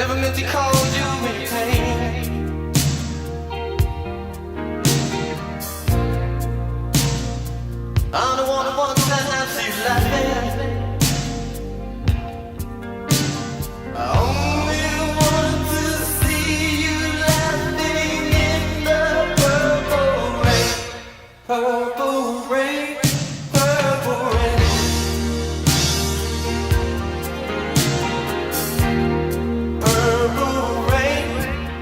Never meant to cause you any pain. I'm the one who wants to see you laughing. I only want to see you laughing in the purple rain. Purple rain, purple rain. Purple rain,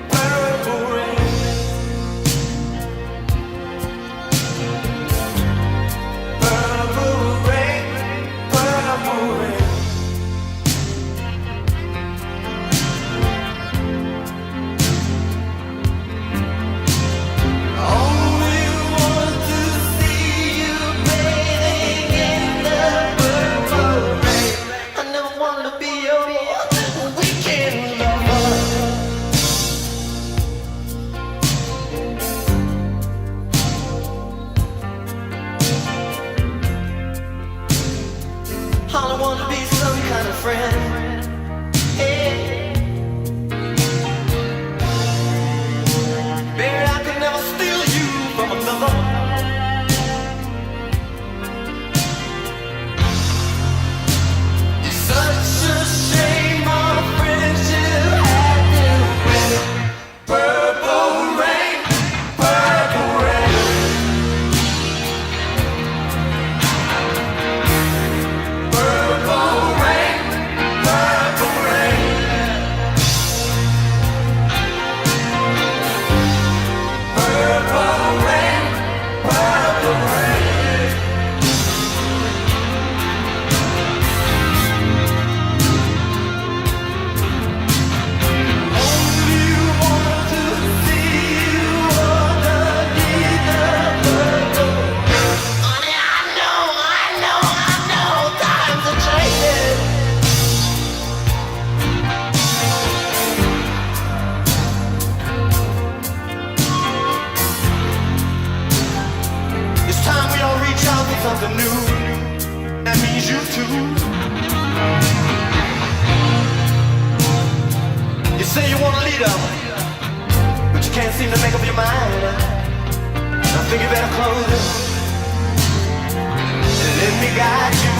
purple rain. Purple rain, purple rain. Only want to see you bathing in the purple rain. I never wanted to be your weekend lover. I don't want to be some kind of friend. Hey. Baby, I could never steal you from another. It's such a shame our friendship had to end. Purple rain, purple rain. Purple rain, purple rain. Purple rain, purple rain. Only want to see you underneath the purple rain. Honey, I know, times are changing. It's time we all reach out for something new. That means you too. You say you want a leader, but you can't seem to make up your mind. I think you better close it and let me guide you.